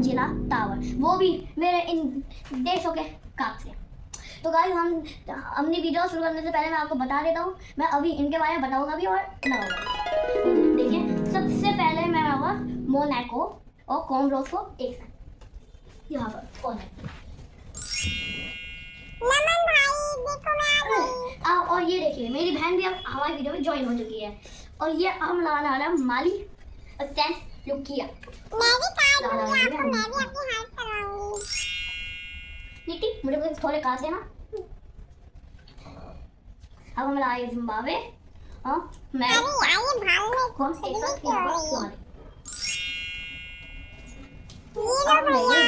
मंजिला टावर, वो भी मेरे इन देशों के काग से। तो गाइस हम अपनी वीडियो शुरू करने से पहले मैं आपको बता देता हूँ, मैं अभी इनके बारे में बताऊंगा भी और लगाऊंगा। देखिए सबसे पहले मैं लगाऊंगा मोनाको और कॉमरोस को एक साथ यहाँ पर कौन है। और ये देखिए मेरी बहन भी अब हमारी वीडियो में ज्वाइन हो चुकी है। और ये हम लगाने वाला है माली सेंट लुकिया। नीति मुझे कुछ थोड़े काट देना। अब हम लाए जिम्बाब्वे और मैं कौन से एक साथ यहाँ पर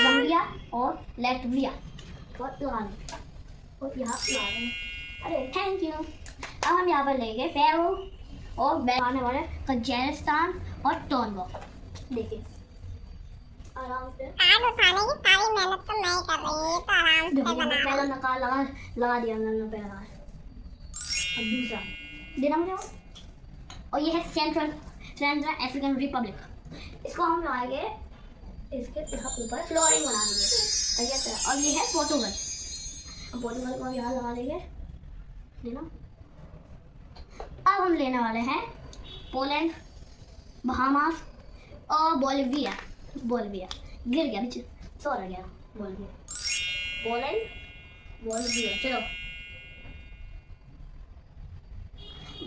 ज़ाम्बिया और लैटविया और लगाने और यहाँ लगाने। अरे थैंक यू। अब हम यहाँ पर लेंगे पेरू और आने वाले कजाकिस्तान और टोंगो। देखिए आराम से सारी मेहनत तो मैं कर रही हूँ, तो आराम से बना। पहला नकार लगा दिया मैंने पहला। अब दूसरा देना मुझे। और ये है सेंट्रल अफ्रीकन रिपब्लिक। इसको हम लगाएंगे इसके ऊपर फ्लोरिंग बना देंगे। और ये है पोर्टुगल को यहाँ लगा देंगे देना। अब हम लेने वाले हैं पोलैंड, बहामास और बोलिविया गिर गया बीच सो रह गया बोलिविया पोलैंड बोलिविया। चलो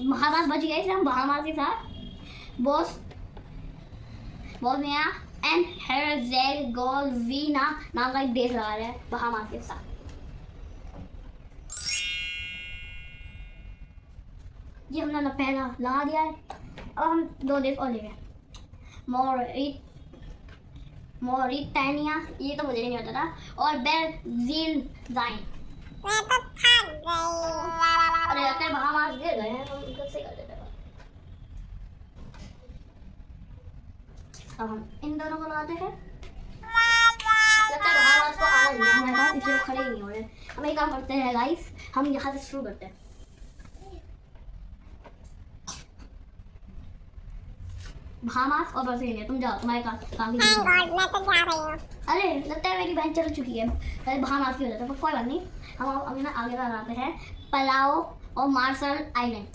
बहामास बच गए थे हम। बहामास के साथ बोस्निया एंड हेर्जेगोविना नाम का एक देश लगा रहे हैं बहामास के साथ। ये हमने पहला लगा दिया है। अब हम दो देश और लेंगे मोरिटानिया, ये तो मुझे नहीं आता था, और बेल्जियम। मैं तो थक गई। अरे लगता है बहामास गिर गए हैं, हम कैसे कर देते हैं। अब हम इन दोनों को लगाते हैं। लगता है बहामास को आ रही है हमारे पास, इसलिए खड़े ही नहीं हो रहे। हम एक काम करते हैं गाइस, हम यहाँ से शुरू करते हैं। बहामास और बर्सिलिया तुम जाओ, तुम्हारे काम मैं तो जा रही हूँ। अरे लगता है मेरी बहन चल चुकी है बहामास की वजह से, पर कोई बात नहीं। हम अभी ना आगे लगाते हैं पलाओ और मार्शल आइलैंड।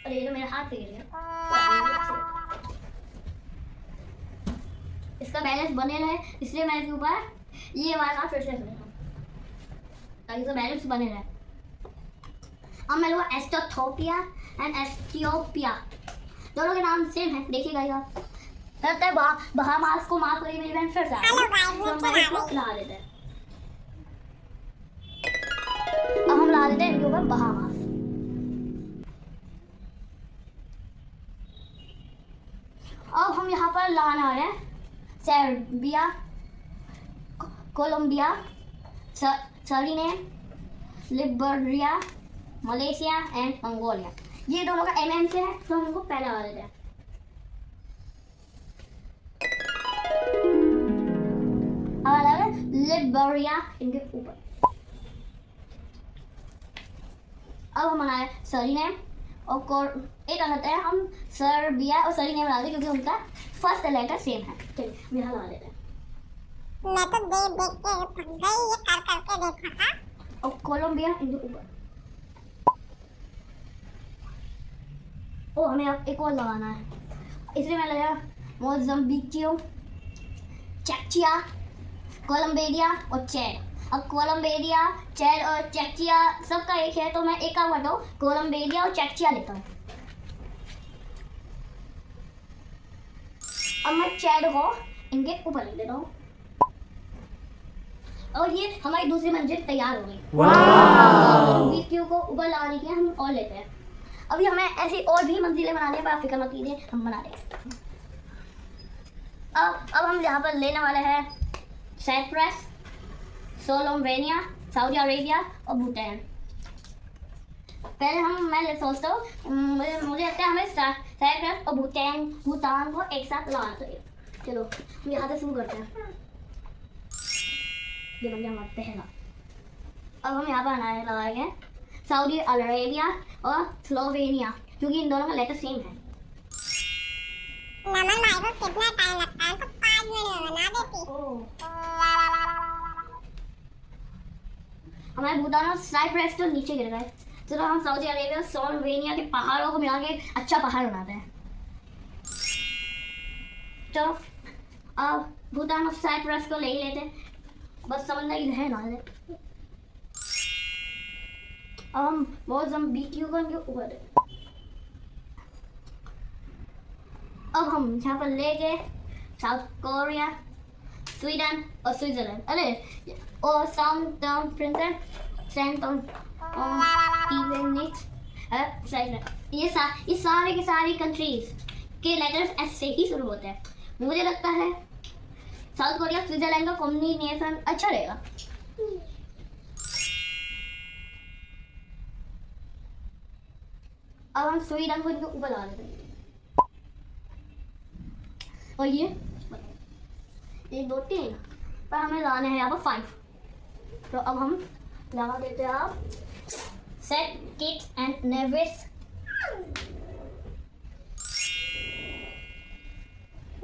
अरे ये तो मेरे हाथ से गिर गया। इसका बैलेंस बने रहे इसलिए मैं इसके ऊपर ये वाला फिर से ताकि इसका बैलेंस बने रहे। अब मैं लूँगा एस्टोथोपिया एंड एथियोपिया, दोनों के नाम सेम है। देखिएगा आप लगता है बहामास को माफ करिए मेरी बहन फिर से लगा देते हैं। अब हम लगा देते हैं इनके ऊपर बहामास। अब हम यहाँ पर लगाने वाले हैं Serbia, Colombia, Suriname, Liberia, Malaysia and Mongolia. ये दोनों का एमएम से है तो हम इनको पहले लगा देते हैं। अब लगा लिबरिया इनके ऊपर। अब हम बनाए सरीनेम और एक करते हैं हम सर्बिया और सरीनेम लगा दें क्योंकि उनका फर्स्ट लेटर सेम है। चलिए हम यहाँ लगा देते हैं। मैं तो देख के थक गई, ये कर करके देखा था। और कोलंबिया इनके ऊपर। ओ हमें अब एक और लगाना है, इसलिए मैं लगाया मोज़म्बिकियो, चेचिया, कोलंबिया और चैड। अब कोलंबिया, चैड और चेचिया सबका एक है तो मैं एक काम करता हूँ, कोलंबिया और चेचिया लेता हूँ। अब मैं चैड को इनके ऊपर रख देता हूँ और ये हमारी दूसरी मंजिल तैयार हो गई। कोलंबिया को ऊपर लगाने के हम और लेते हैं। अभी हमें ऐसी और भी मंजिलें बनानी है, पर आप फिक्र मत कीजिए, हम बना देंगे। अब हम यहाँ पर लेने वाले हैं साइप्रस, स्लोवेनिया, सऊदी अरेबिया और भूटान। पहले मैं सोचता हूँ मुझे लगता है हमें साइप्रस और भूटान को एक साथ लगाना चाहिए। चलो हम यहाँ से शुरू करते हैं। ये बन गया हमारा पहला। अब हम यहाँ पर लगाएंगे सऊदी अरेबिया और स्लोवेनिया क्योंकि इन दोनों का लेटर सेम है। नमन भाई को कितना टाइम लगता है, तो 5 मिनट में बना देती। हमारे भूटान और साइप्रस तो नीचे गिर गए। चलो हम सऊदी अरेबिया और स्लोवेनिया के पहाड़ों को मिला के अच्छा पहाड़ बनाते हैं। चलो अब भूटान और साइप्रस को ले ही लेते हैं, बस समझना ही है ना। अब हम बहुत हम बीटीयू को इनके ऊपर देते। अब हम यहाँ पर लेके साउथ कोरिया, स्वीडन और स्विट्जरलैंड, अरे और साउथ प्रिंसन सेंटोन ये सारे के सारी कंट्रीज के लेटर्स एस से ही शुरू होते हैं। मुझे लगता है साउथ कोरिया स्विट्जरलैंड का कॉम्बिनेशन अच्छा रहेगा। अब हम स्वीडन को इनके ऊपर लगा देते हैं। और ये 1 2 3 पर हमें लगाने हैं यहाँ पर 5। तो अब हम लगा देते हैं आप सेट किट्स एंड नेविस।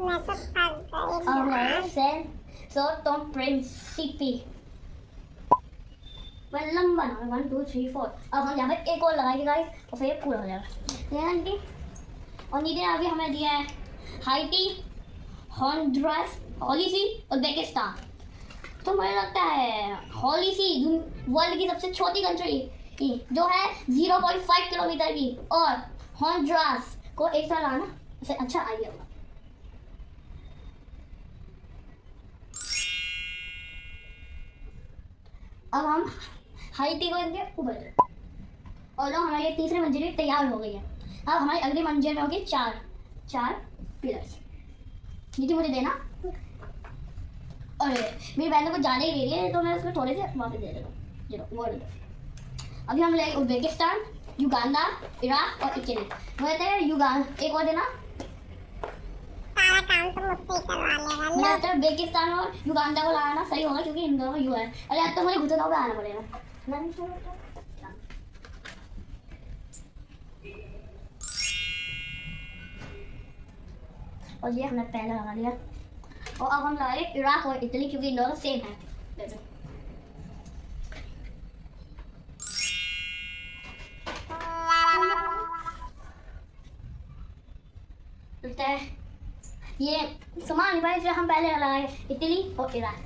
मैं तो थक गई। अब लगाए सेन सो टॉम प्रिंसिपी पर लंबा ना 1 2 3 4। अब हम यहाँ पर एक और लगाएंगे गाइस और फिर पूरा हो जाएगा। आंटी और नीचे अभी हमें दिया है हाइटी, होंडुरास, हॉलीसी और उज़्बेकिस्तान। तो मुझे लगता है हॉलीसी वर्ल्ड की सबसे छोटी कंट्री की जो है 0.5 किलोमीटर की, और होंडुरास को एक साथ लाना उसे अच्छा आइडिया होगा। अब हम हाइटी को इनके ऊपर और लो हमारी तीसरी मंजिल तैयार हो गई है। अब हमारी अगली मंजिल में होगी 4 पिलर्स। नीचे मुझे देना, और मेरी बहन को ज़्यादा ही ले रही है तो मैं उसको थोड़े से वापस दे देता हूँ। चलो वो दो। अभी हम लेंगे उज़्बेकिस्तान, युगांडा, इराक और इटली। मुझे लगता है युगांडा एक और देना। सारा काम तो मुझसे ही करवा लेगा। मुझे लगता है उज़्बेकिस्तान और युगांडा को लगाना सही होगा क्योंकि इन दोनों यू है। अरे अब तो मुझे घुटनों पे आना पड़ेगा। और ये हमने पहले लगा लिया, और अब हम लगाए इराक और इटली क्योंकि इन दोनों सेम है। लगता है ये समान भाई जो हम पहले लगाए इटली और इराक।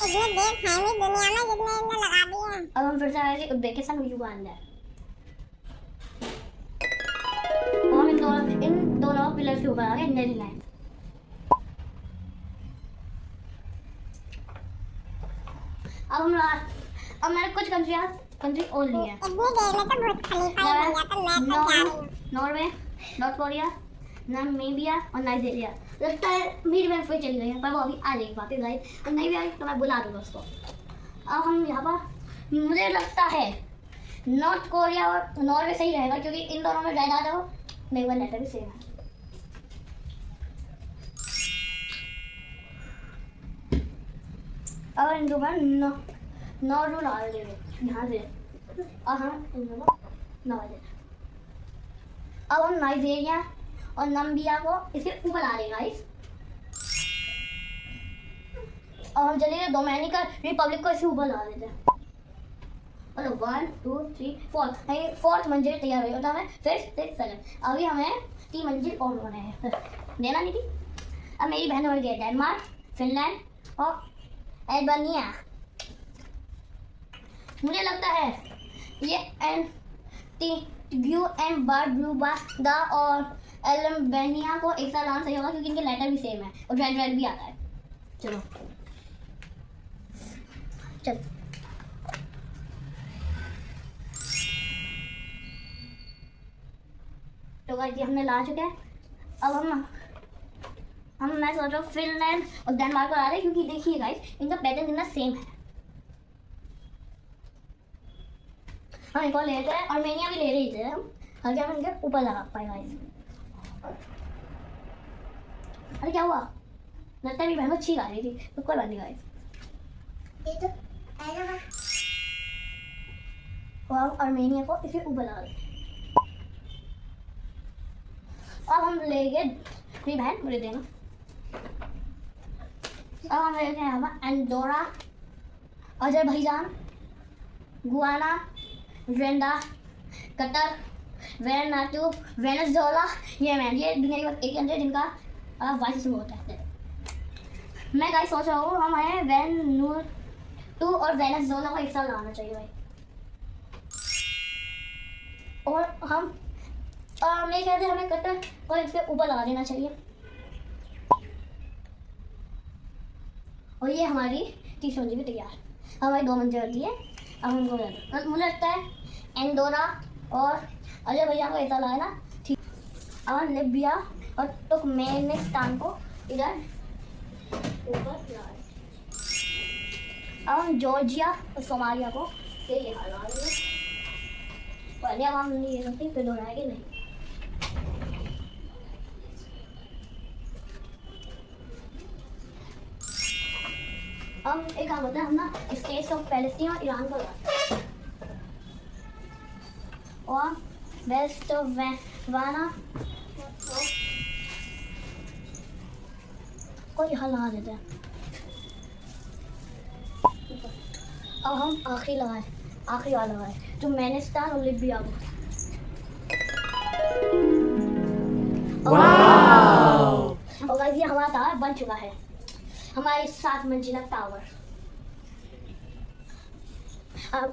ये देश है नहीं दुनिया में जितने इनने लगा दिए हैं। अब हम फिर से आएंगे उज़्बेकिस्तान और युगांडा। और हम इन दोनों पिलर्स के ऊपर आ गए नीदरलैंड। अब मैंने कुछ कंट्री और ली है। इतनी देर में तो बुर्ज खलीफा ही बन गया, तो मैं तो जा रही हूँ। नॉर्वे, नॉर्थ कोरिया, नामीबिया और नाइजीरिया। लगता है मेरी बहन फिर चली गई है पर वो अभी आ जाएगी वापस गाइस, और नहीं भी आई तो मैं बुला दूँगा उसको। अब हम यहाँ पर मुझे लगता है नॉर्थ कोरिया और नॉर्वे सही रहेगा क्योंकि इन दोनों में रेड आ जाओ नेवल लेटर भी सेम है। और इन दोनों नॉर्वे ला देंगे यहाँ से, और हम इन दोनों नॉर्वे देंगे। अब हम नाइजीरिया और नामीबिया को इसके ऊपर ला देंगे गाइस, और हम चलिए डोमिनिकन रिपब्लिक को इसके ऊपर ला देते हैं। और 1 2 3 4 फोर्थ मंजिल तैयार हुई, मतलब हमें 5th 6th 7th। अभी हमें 3 मंजिल और होने हैं देना नहीं थी। अब मेरी बहन हो गई डेनमार्क, फिनलैंड और एल्बानिया। मुझे लगता है ये एंटीग्यू एंड बारबुडा और एल्बानिया को एक साथ लाना सही होगा क्योंकि इनके लेटर भी सेम है और रेड भी आता है। चलो चल तो गाइस ये हमने ला चुके हैं। अब हम मैं सोच रहा हूँ फिनलैंड और डेनमार्क को ला रहे हैं क्योंकि देखिए गाइस इनका पैटर्न कितना सेम है। हम एक और ले लेते हैं, आर्मेनिया भी ले रहे थे हम, आगे हम इनके ऊपर लगा पाए गाइस। अरे क्या हुआ, लगता है मेरी बहन छींक आ रही थी तो कोई बात नहीं गाइस। और हम आर्मेनिया को इसके ऊपर लगा दें। अब हम लेंगे मेरी बहन मुझे देना। अब हम लेते हैं यहाँ पर Andorra, Azerbaijan, Guyana, Rwanda, Qatar, Vanuatu, Venezuela, Yemen. ये दुनिया के बस एक कंट्री जिनका वाई से शुरू होता है। मैं गाइस सोच रहा हूँ हमें वेनुआटू और वेनेजुएला को एक साथ लगाना चाहिए भाई। और हम मेरे ख्याल से हमें कटर को इसके ऊपर लगा देना चाहिए। और ये हमारी तीसरी मंजिल भी तैयार। हमारी 2 मंजिल होती है। अब हमको मुझे लगता है एंडोरा और अजरबैजान को ऐसा लगाना ठीक। अब हम लीबिया और तुर्कमेनिस्तान को इधर ऊपर लगाएं। अब हम जॉर्जिया और सोमालिया को ये यहाँ लगा देंगे। पहले अब हम ये करते फिर दोहराएंगे नहीं। हम एक काम होता है, हम ना स्टेट्स ऑफ पैलेस्टीन और ईरान को लगाते हैं और वेस्ट ऑफ वाना को यहाँ लगा देते हैं। अब हम आखिरी वाला लगाए तुर्कमेनिस्तान और लीबिया को। और गाइस ये हमारा टावर बन चुका है, हमारी 7 मंजिला टावर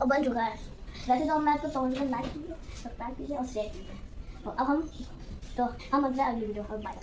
बन चुका है। वैसे तो मैं इसको समझ में लाइक कीजिए, सब्सक्राइब कीजिए और शेयर कीजिए। अब हम अगले वीडियो में बाय।